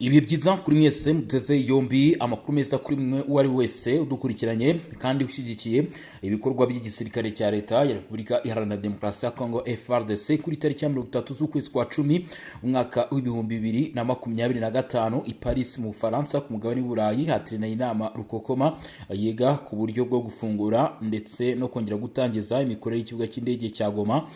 Ibihe byiza kuri mwese muteze yombi amakuru meza kuri mwe uwo ari wese udukurikiranye kandi ushyigikiye ibikorwa by'igisirikare cya leta ya Repubulika Iharanira Demokarasi ya Kongo FARDC kuri tariki ya 30 z'ukwezi kwa 10 umwaka w'ibihumbi 2025 i Paris mu Bufaransa ku mugabane w'Uburayi hateraniye inama rukokoma yiga ku buryo bwo gufungura ndetse no kongera gutangiza imikorere y'ikibuga cy'indege cya Goma,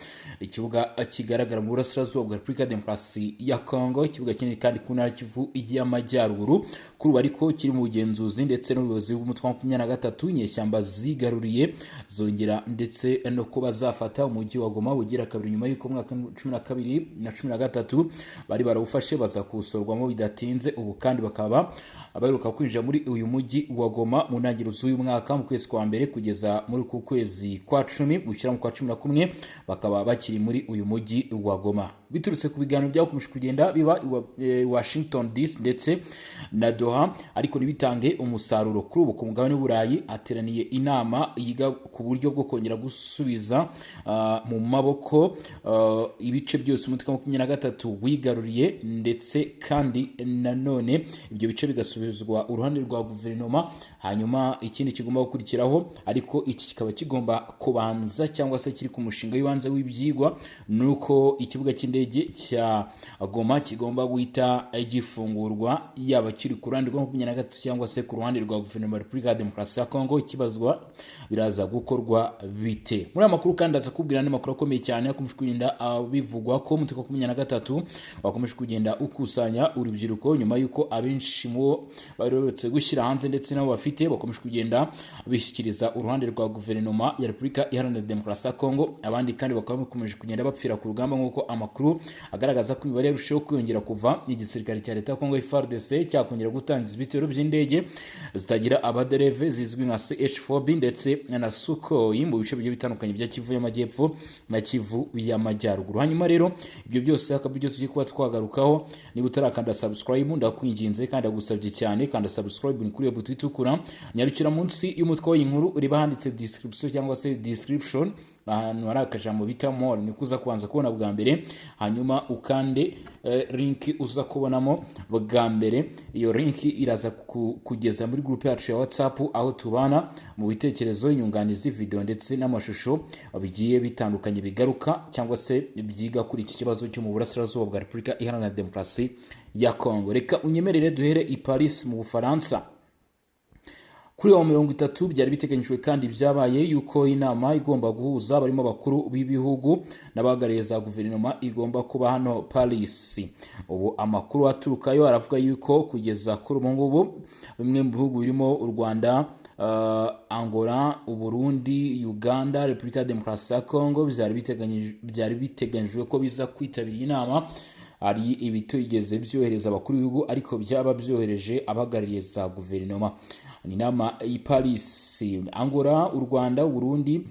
ikibuga kigaragara mu burasirazuba bwa Repubulika Demokarasi ya Kongo, ikibuga kinini kandi ku ntara Kivu y'Amajyaruguru kuri ubu ariko kiri mu bugenzuzi ndetse n'ubuyobozi bw'umutwe wa 23 inyeshyamba zigaruriye zongera ndetse no kuba zafata umujyi wa Goma bugira kabiri nyuma y'uko mwaka 12 na 13 bari barawufashe baza kuwusorwamo bidatinze. Ubu kandi bakaba abaheruka kwinjira muri uyu mujyi wa Goma mu ntangiriro z'uyu mwaka mu kwezi kwa mbere kugeza muri ku kwezi kwa 10 gushyira mu kwa 11 bakaba bakiri muri uyu mujyi wa Goma, biturutse ku biganiro byakomeje kugenda biba Washington DC ndetse na Doha ariko nibitange umusaruro. Kuri ubu ku mugabane w'Uburayi ateraniye inama yiga ku buryo bwo kongera gusubiza mu maboko ibice byose umutwe wa 23 wigaruriye, ndetse kandi nanone ibyo bice bigasubizwa uruhande rwa guverinoma. Hanyuma ikindi kigomba gukurikiraho ariko iki kikaba kigomba kubanza cyangwa se kiri ku mushinga w'ibanze w'ibyigwa nuko ikibuga cy'indege cya Goma kigomba guhita gifungurwa, yaba kiri ku ruhande rwa 23 cyangwa se ku ruhande rwa guverinoma ya Repubulika Demokarasi ya Kongo. Ikibazwa biraza gukorwa bite muri amakuru kandi aza kubwira n'amakuru akomeye cyane akomeje kugenda bivugwa ko umutwe wa 23 wakomeje kugenda ukusanya urubyiruko nyuma yuko abenshi mu baretse gushyira hanze ndetse nabo bafite bakomeje kugenda bishyikiriza uruhande rwa guverinoma ya Repubulika Iharanira Demokarasi ya Kongo. Abandi kandi bakaba bakomeje kugenda bapfira ku rugamba nk'uko amakuru agaragaza ko imibare yarushaho kwiyongera kuva igisirikare cya leta ya Kongo FARDC cyakongera gutangiza ibitero by'indege zitagira abadereve zizwi nka CH4B ndetse na Sukhoi mu bice bigiye bitandukanye bya Kivu y'Amajyepfo na Kivu y'Amajyaruguru. Hanyuma rero ibyo byose akabyo tugiye kuba twagarukaho. Niba utarakanda subscribe ndakwinginze kandi agusabye cyane kandi subscribe ni kuri buto itukura, nyarukira munsi y'umutwe w'inkuru ureba handitse description cyangwa se description ahantu hari akajambo bita more ni kuza kubanza kubona bwa mbere, hanyuma ukande link uza kubonamo bwa mbere. Iyo link iraza kugeza muri groupe yacu ya WhatsApp aho tubana mu bitekerezo, inyunganizi, video ndetse n'amashusho bigiye bitandukanye bigaruka cyangwa se byiga kuri iki kibazo cyo mu burasirazuba bwa Repubulika Iharanira Demokarasi ya Kongo. Reka unyemerere duhere i Paris mu Bufaransa. Kuri wa 30 byari biteganyijwe kandi byabaye yuko inama igomba guhuza barimo abakuru b'ibihugu n'abagariye za guverinoma igomba kuba hano Paris. Ubu amakuru aturukayo aravuga yuko kugeza kuri ubu ngubu bimwe mu bihugu birimo u Rwanda, Angola, Uburundi, Uganda, Repubulika Demokarasi ya Kongo byari biteganyijwe ko biza kwitabira inama. Ari ibitigeze byohereza abakuru b'ibihugu ariko byaba byohereje abagaririye za guverinoma. Ni inama i Paris. Angola, u Rwanda, Uburundi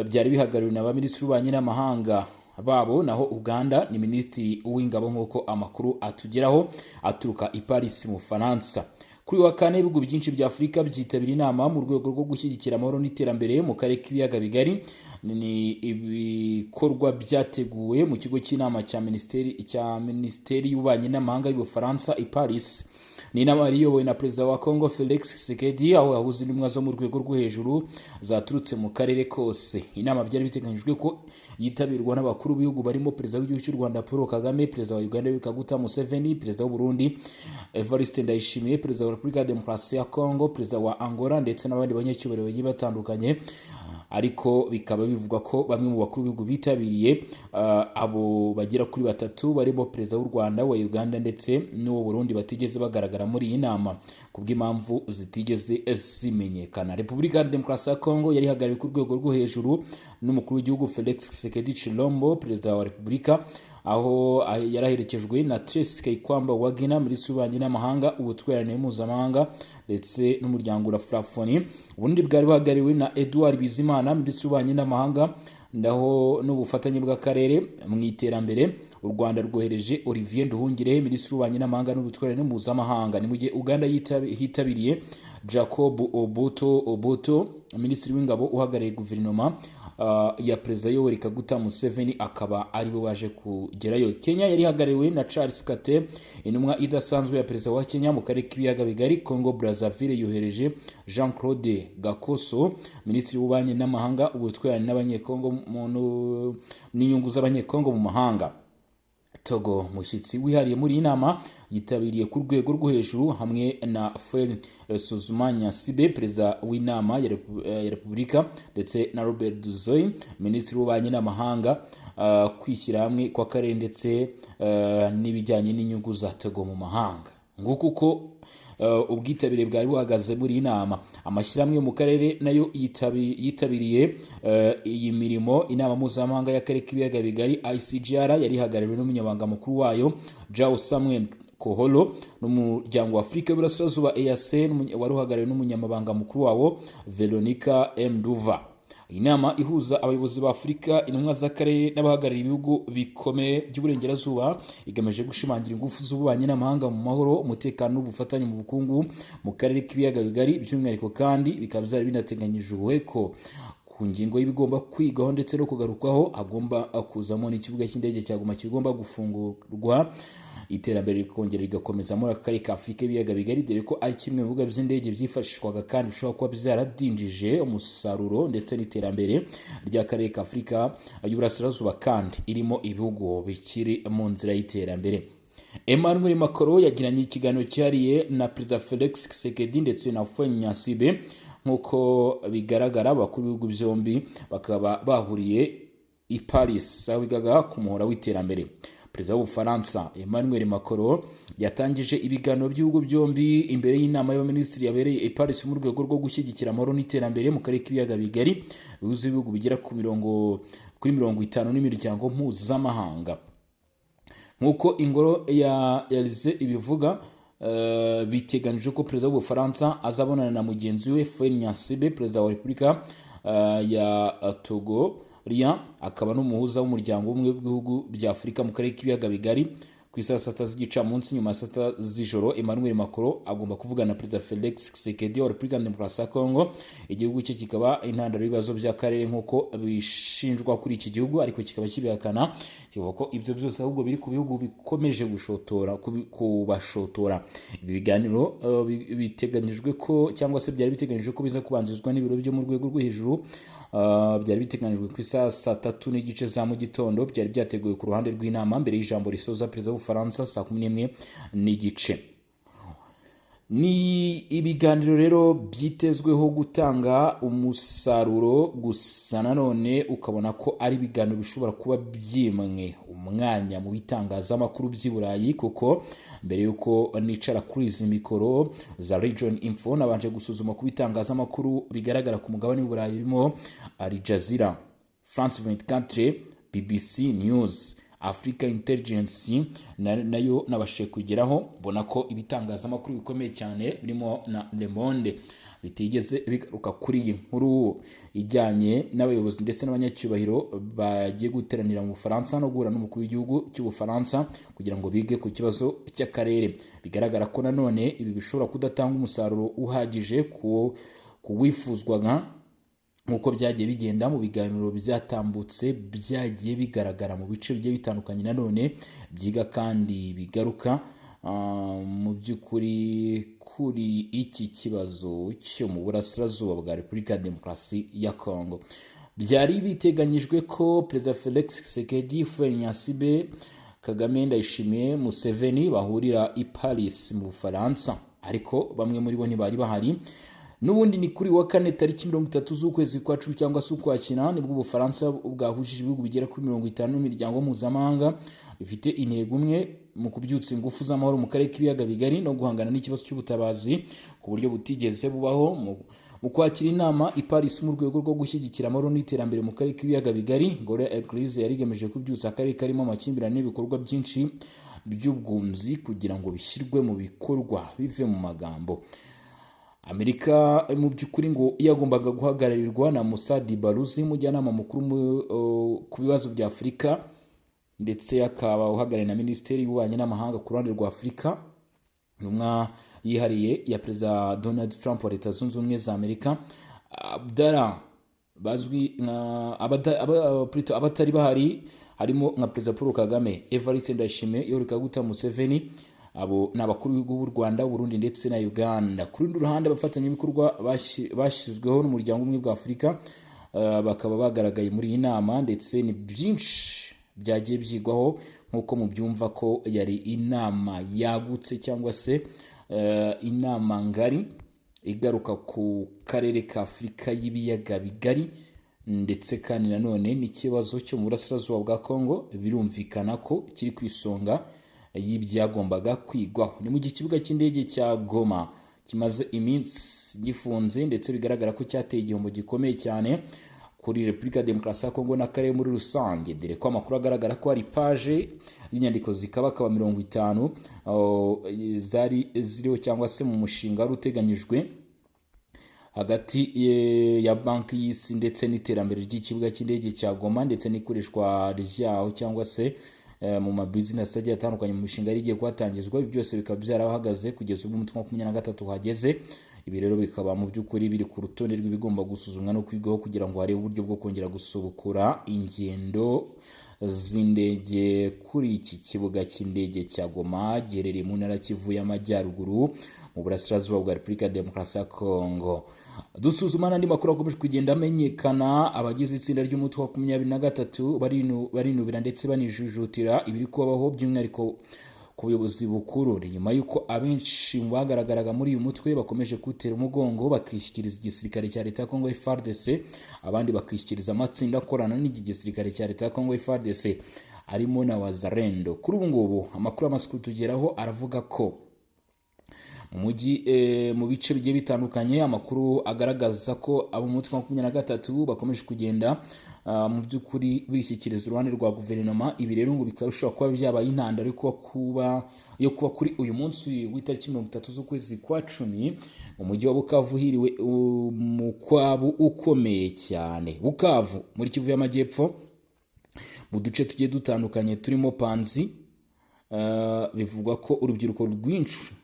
byari bihagarariwe na baminisitiri b'ububanyi n'amahanga babo, naho Uganda ni minisitiri w'ingabo nk'uko amakuru atugeraho aturuka i Paris mu Bufaransa. Kuri wa kane ibihugu byinshi bya Afurika byitabira inama mu rwego rwo gushyigikira amahoro n'iterambere mu karere k'ibiyaga bigari. Ni ibikorwa byateguwe mu kigo cy'inama cya minisiteri y'ububanyi n'amahanga y'Ubufaransa i Paris. Ni inama yariyobowe na Perezida wa Kongo Felix Tshisekedi aho yahuze intumwa zo mu rwego rwo hejuru zaturutse mu karere kose. Inama byari biteganyijwe ko yitabirwa n'abakuru b'ibihugu barimo Perezida w'igihugu cy'u Rwanda Paul Kagame, Perezida wa Uganda Yoweri Kaguta Museveni, Perezida w'u Burundi Evariste Ndayishimiye, Perezida wa Repubulika Demokarasi ya Kongo, Perezida wa Angola ndetse n'abandi banyacyubahiro bagiye batandukanye. Ariko bikaba bivugwa ko bamwe mu bakuru b'ibihugu bitabiriye abo bagera kuri batatu barimo Perezida w'u Rwanda, wa Uganda ndetse n'uwo Burundi batigeze bagaragara muri iyi nama kubw'impamvu zitigeze zimenyekana. Repubulika ya Demokarasi ya Kongo yari ihagarariwe ku rwego rwo hejuru n'umukuru w'igihugu Felix Tshisekedi Tshilombo, Perezida wa Repubulika, aho yaraherekejwe na Tracy Kaikwamba Wagner, minisitiri w'ububanyi n'amahanga, ubutwererane mpuzamahanga ndetse n'umuryango wa Francophonie. Ubundi bwari buhagarariwe na Edouard Bizimana, minisitiri w'ububanyi n'amahanga ndaho n'ubufatanye bw'akarere mu iterambere. u Rwanda rwohereje Olivier Nduhungirehe minisitiri w'ububanyi n'amahanga n'ubutwererane mpuzamahanga. Ni mu gihe Uganda hitabiriye Jacob Oboto minisitiri w'ingabo uhagarariye guverinoma ya Perezida Yoweri Kaguta Museveni akaba ari bo baje kugerayo. Kenya yari hagarariwe na Charles Kate intumwa idasanzwe ya Perezida wa Kenya mu karere k'ibiyaga bigari. Congo Brazzaville yohereje Jean Claude Gakoso minisitiri w'ububanyi n'amahanga ubutwererane n'abanyekongo n'inyungu z'abanyekongo mu mahanga. Togo mushyitsi wihariye muri iyi nama yitabiriye ku rwego rwo hejuru hamwe na Faure Suzuma-Nyansibe perezida w'inama ya Repubulika ndetse na Robert Duzoy minisitiri w'ububanyi n'amahanga kwishyira hamwe kw'akarere ndetse n'ibijyanye n'inyungu za Togo mu mahanga. Nguko uko ubwitabire bwari buhagaze muri iyi nama. Amashyirahamwe yo mu karere nayo yitabiriye iyi mirimo. Inama mpuzamahanga y'akarere k'ibiyaga bigari ICGR yari ihagarariwe n'umunyamabanga mukuru wayo Jao Samuel Koholo, n'umuryango wa Afurika y'Uburasirazuba EAC wari uhagarariwe n'umunyamabanga mukuru wawo Veronica Mduva. Inama ihuza abayobozi ba Afurika, intumwa z'akarere n'abahagarariye ibihugu bikomeye by'uburengerazuba igamije gushimangira ingufu z'ububanyi n'amahanga mu mahoro, umutekano n'ubufatanye mu bukungu mu karere k'ibiyaga bigari. By'umwihariko kandi bikaba byari binateganyijwe ko ku ngingo y'ibigomba kwigaho ndetse no kugarukwaho agomba kuzamo n'ikibuga cy'indege cya Goma kigomba gufungurwa, iterambere rikongera rigakomeza muri aka karere ka Afurika y'ibiyaga bigari, dore ko ari kimwe mu bibuga by'indege byifashishwaga kandi bishobora kuba byaradindije umusaruro ndetse n'iterambere ry'akarere ka Afurika y'Uburasirazuba kandi irimo ibihugu bikiri mu nzira y'iterambere. Emmanuel Macron yagiranye ikiganiro cyihariye na Perezida Felix Tshisekedi ndetse na Faure Nyansibe. Nk'uko bigaragara abakuru b'ibihugu byombi bakaba bahuriye i Paris aho bigaga ku muhora w'iterambere. Perezida w'Ubufaransa Emmanuel Macron yatangije ibiganiro by'ibihugu byombi imbere y'inama y'abaminisitiri yabereye i Paris mu rwego rwo gushyigikira amahoro n'iterambere mu karere k'ibiyaga bigari bihuza ibihugu bigera kuri 50 n'imiryango mpuzamahanga. Nk'uko ingoro ya Elysée ibivuga, biteganijwe ko perezida w'Ubufaransa azabonana na mugenzi we Faure Nyansibe perezida wa Repubulika ya Togo akaba n'umuhuza w'umuryango umwe w'ibihugu bya Afurika mu karere k'ibiyaga bigari. Ku isaa 7 z'igicamunsi nyuma ya 7 z'ijoro Emmanuel Macron agomba kuvugana na Perezida Felix Tshisekedi wa Repubulika Demokarasi ya Congo. Igihugu cye kikaba intandaro y'ibibazo by'akarere nk'uko bishinjwa kuri iki gihugu, ariko kikaba kibihakana kivuga ko ibyo byose ahubwo biri ku bihugu bikomeje kubashotora. Ibi biganiro biteganyijwe ko cyangwa se byari biteganyijwe ko biza kubanzirizwa n'ibiro byo mu rwego rwo hejuru. Byari biteganyijwe ku isaa 3 n'igice za mu gitondo, byari byateguwe ku ruhande rw'inama mbere y'ijambo risoza perezida w'Ubufaransa saa 11 n'igice. Ni ibiganiro rero byitezweho gutanga umusaruro, gusa nanone ukabona ko ari ibiganiro bishobora kuba byimwe umwanya mu bitangazamakuru by'i Burayi, kuko mbere yuko nicara kuri izi mikoro za Region Info nabanje gusuzuma ku bitangazamakuru bigaragara ku mugabane w'u Burayi birimo Al Jazeera, France 24, BBC News, Africa Intelligence nayo nabashije kugeraho. Mbona ko ibitangazamakuru bikomeye cyane birimo na Le Monde bitigeze bigaruka kuri iyi nkuru ijyanye n'abayobozi ndetse n'abanyacyubahiro bagiye guteranira mu Bufaransa no guhura n'umukuru w'igihugu cy'Ubufaransa kugira ngo bige ku kibazo cy'akarere. Bigaragara ko nanone ibi bishobora kudatanga umusaruro uhagije ku wifuzwaga nk'uko byagiye bigenda mu biganiro byatambutse, byagiye bigaragara mu bice bigiye bitandukanye nanone byiga kandi bigaruka mu by'ukuri kuri iki kibazo cyo mu burasirazuba bwa Repubulika ya Demokarasi ya Congo. Byari biteganyijwe ko Perezida Felix Tshisekedi, Faure Nyansibe, Kagame, Ndayishimiye, Museveni bahurira i Paris mu Bufaransa, ariko bamwe muri bo ntibari bahari. N'ubundi ni kuri wa 4 tariki 30 z'ukwezi kwa 10 cyangwa se ukwakira nibwo Ubufaransa bwahujije ibihugu bigera kuri 50 n'imiryango mpuzamahanga bifite intego umwe mu kubyutsa ingufu z'amahoro mu karere k'ibiyaga bigari no guhangana n'ikibazo cy'ubutabazi ku buryo butigeze bubaho. Mu kwakira inama i Paris mu rwego rwo gushyigikira amahoro n'iterambere mu karere k'ibiyaga bigari, Ngoro Eglise yari igamije kubyutsa akarere karimo amakimbirane n'ibikorwa byinshi by'ubwunzi kugira ngo bishyirwe mu bikorwa bive mu magambo. Amerika mu by'ukuri ngo yagombaga guhagararirwa na Musa Dibaruzi, umujyanama mukuru ku bibazo bya Afurika ndetse akaba uhagarariye na Minisiteri y'Ububanyi n'Amahanga ku ruhande rwa Afurika, intumwa yihariye ya Perezida Donald Trump wa Leta Zunze Ubumwe za Amerika. Abdallah bazwi abatari bahari harimo nka Perezida Paul Kagame, Evariste Ndayishimiye, Yoweri Kaguta Museveni. Abo ni abakuru b'ibihugu b'u Rwanda, Burundi ndetse na Uganda. Ku rundi ruhande abafatanyabikorwa bashyizweho n'umuryango umwe bwa Afurika bakaba bagaragaye muri iyi nama, ndetse ni byinshi byagiye byigwaho nk'uko mubyumva ko yari inama yagutse cyangwa se inama ngari igaruka ku karere ka Afurika y'ibiyaga bigari, ndetse kandi nanone n'ikibazo cyo mu burasirazuba bwa Kongo birumvikana ko kiri ku isonga y'ibyagombaga kwigwaho. Ni mu gihe ikibuga cy'indege cya Goma kimaze iminsi gifunze, ndetse bigaragara ko cyateye igihombo gikomeye cyane kuri Repubulika Demokarasi ya Kongo n'akarere muri rusange, dore ko amakuru agaragara ko hari paje y'inyandiko zikabakaba 50 zari ziriho cyangwa se mu mushinga wari uteganyijwe hagati ya Banki y'Isi ndetse n'iterambere ry'ikibuga cy'indege cya Goma, ndetse n'ikoreshwa ryaho cyangwa se mu mabizinesi agiye atandukanye mu mishinga yari igiye kuhatangizwa. Ibi byose bikaba byarahagaze kugeza ubwo umutwe wa 23 hageze. Ibi rero bikaba mu by'ukuri biri ku rutonde rw'ibigomba gusuzumwa no kwigwaho kugira ngo harebe uburyo bwo kongera gusubukura ingendo z'indege kuri iki kibuga cy'indege cya Goma giherereye mu ntara Kivu y'Amajyaruguru mu burasirazuba bwa Repubulika ya Demokarasi ya Kongo. Dusuzuma n'andi makuru akomeje kugenda amenyekana. Abagize itsinda ry'umutwe wa 23 barinubira ndetse banijujutira ibiri kubaho, by'umwihariko ku buyobozi bukuru, nyuma y'uko abenshi mu bagaragaraga muri uyu mutwe bakomeje kutera umugongo bakishyikiriza igisirikare cya Leta ya Kongo FARDC, abandi bakishyikiriza amatsinda akorana n'iki gisirikare cya Leta ya Kongo FARDC arimo na Wazalendo. Kuri ubu ngubu amakuru y'amasiko tugeraho aravuga ko mu bice bigiye bitandukanye amakuru agaragaza ko abo mu mutwe wa 23 bakomeje kugenda mu by'ukuri bishyikiriza uruhande rwa guverinoma. Ibi rero ngo bikaba bishobora kuba byabaye intandaro yo kuba kuri uyu munsi w'itariki 30 z'ukwezi kwa 10 mu mujyi wa Bukavu hiriwe umukwabu ukomeye cyane. Bukavu muri Kivu y'Amajyepfo mu duce tugiye dutandukanye turimo Panzi, bivugwa ko urubyiruko rwinshi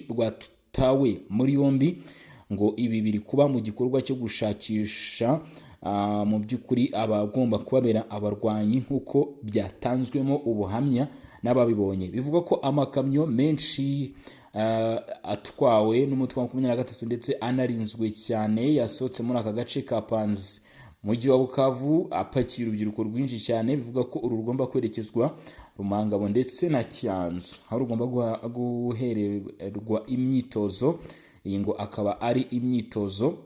rwatawe muri yombi, ngo ibi biri kuba mu gikorwa cyo gushakisha mu by'ukuri abagomba kubabera abarwanyi nk'uko byatanzwemo ubuhamya n'ababibonye. Bivuga ko amakamyo menshi atwawe n'umutwe wa 23 ndetse anarinzwe cyane yasohotse muri aka gace ka Panzi mujyi wa Bukavu apakiye urubyiruko rwinshi cyane. Bivuga ko uru rugomba kwerekezwa Rumangabo ndetse na Cyanzu, aho rugomba guhererwa imyitozo. Iyi ngo akaba ari imyitozo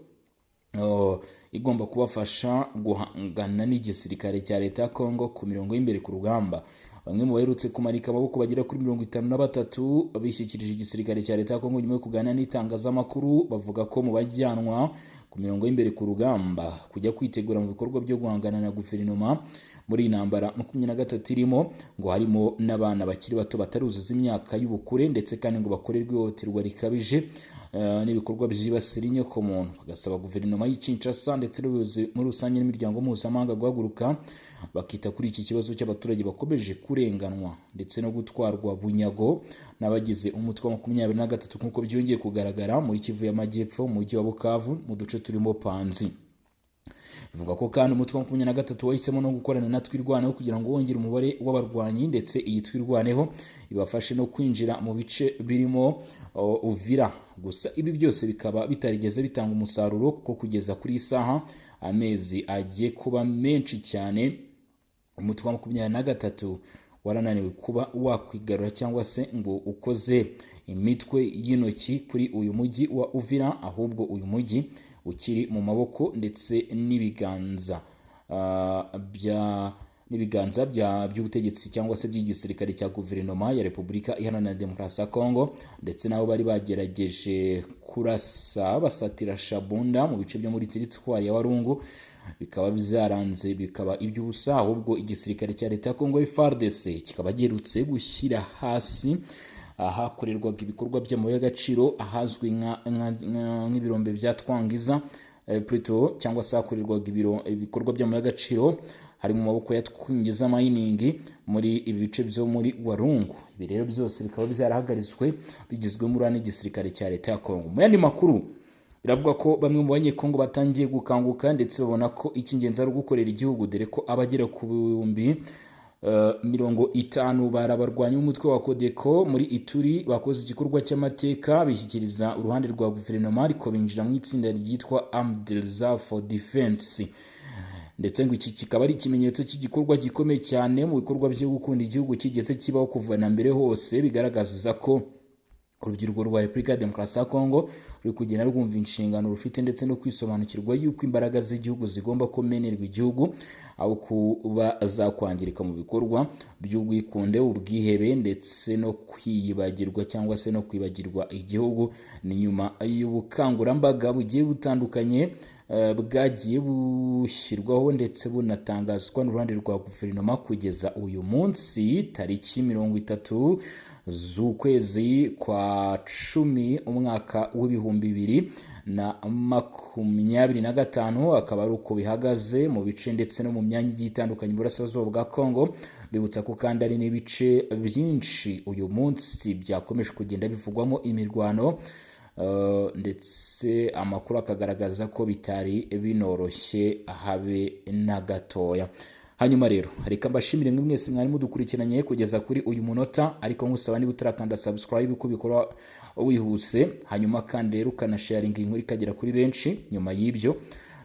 igomba kubafasha guhangana n'igisirikare cya Leta ya Kongo ku mirongo y'imbere ku rugamba. Bamwe mu baherutse kumarika amaboko bagera kuri 53 bishyikirije igisirikare cya Leta ya Kongo nyuma yo kuganira n'itangazamakuru, bavuga ko mu bajyanwa ku mirongo y'imbere ku rugamba kujya kwitegura mu bikorwa byo guhangana na guverinoma muri intambara 23 irimo, ngo harimo n'abana bakiri bato bataruzuza imyaka y'ubukure, ndetse kandi ngo bakorerwe ihohoterwa rikabije n'ibikorwa byibasira inyokomuntu. Bagasaba guverinoma y'Kinshasa ndetse n'ubuyobozi muri rusange n'imiryango mpuzamahanga guhaguruka bakita kuri iki kibazo cy'abaturage bakomeje kurenganwa ndetse no gutwarwa bunyago n'abagize umutwe wa 23 nk'uko byongeye kugaragara muri Kivu y'Amajyepfo mu mujyi wa Bukavu mu duce turimo Panzi. Bivuga ko kandi umutwe wa 23 wahisemo no gukorana na Twirwaneho kugira ngo wongere umubare w'abarwanyi, ndetse iyi Twirwaneho ibafashe no kwinjira mu bice birimo Uvira. Gusa ibi byose bikaba bitarigeze bitanga umusaruro kuko kugeza kuri isaha amezi agiye kuba menshi cyane umutwe wa 23 warananiwe kuba wakwigarura cyangwa se ngo ukoze imitwe y'intoki kuri uyu mujyi wa Uvira, ahubwo uyu mujyi ukiri mu maboko ndetse n'ibiganza by'ubutegetsi cyangwa se by'igisirikare cya guverinoma ya Repubulika Iharanira Demokarasi ya Kongo, ndetse nabo bari bagerageje kurasa basatira Shabunda mu bice byo muri teritwari ya Walungu, bikaba byaranze bikaba iby'ubusa. Ahubwo igisirikare cya Leta ya Kongo FARDC kikaba giherutse gushyira hasi ahakorerwaga ibikorwa by'amabuye y'agaciro ahazwi nk'ibirombe bya Twangiza cyangwa se hakorerwaga ibikorwa by'amabuye y'agaciro hari mu maboko ya Twingiza Mining muri ibi bice byo muri Walungu. Ibi rero byose bikaba byarahagaritswe bigizwe muri n'igisirikare cya leta ya Kongo. Mu yandi makuru biravuga ko bamwe mu banyekongo batangiye gukanguka ndetse babona ko icy'ingenzi ari ugukorera igihugu, dore ko abagera ku 50 barabarwanya umutwe wa Codeco muri Ituri bakoze igikorwa cy'amateka bishyikiriza uruhande rwa guverinoma ariko binjira mu itsinda ryitwa Armed Reserve for Defense. Ndetse ngo iki kikaba ari ikimenyetso cy'igikorwa gikomeye cyane mu bikorwa byo gukunda igihugu kigeze kibaho kuva na mbere hose, bigaragaza ko urubyiruko rwa Repubulika ya Demokarasi ya Kongo ruri kugenda rwumva inshingano rufite ndetse no kwisobanukirwa yuko imbaraga z'igihugu zigomba kumenerwa igihugu aho kuba zakwangirika mu bikorwa by'ubwikunde, ubwihebe ndetse no kwiyibagirwa cyangwa se no kwibagirwa igihugu. Ni nyuma y'ubukangurambaga bugiye butandukanye bwagiye bushyirwaho ndetse bunatangazwa n'uruhande rwa guverinoma kugeza uyu munsi tariki 30 z'ukwezi kwa 10 umwaka w'2025, akaba ari uko bihagaze mu bice ndetse no mu myanya igiye itandukanye burasirazuba bwa Kongo. Bibutsa ko kandi ari n'ibice byinshi uyu munsi byakomeje kugenda bivugwamo imirwano, ndetse amakuru akagaragaza ko bitari binoroshye habe na gatoya. Hanyuma rero reka mbashimire mwe mwese mwari mudukurikiranye kugeza kuri uyu munota, ariko nkusaba niba utarakanda subscribe uko bikora wihuse, hanyuma kandi rero ukanasharinga inkuru ikagera kuri benshi. Nyuma y'ibyo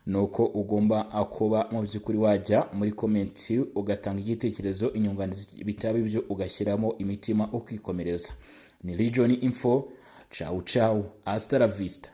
nuko ugomba kuba mu by'ukuri wajya muri comment ugatanga igitekerezo, inyunganizi bitaba ibyo ugashyiramo imitima ukikomereza. Ni Legion Info. Ciao ciao, hasta la vista.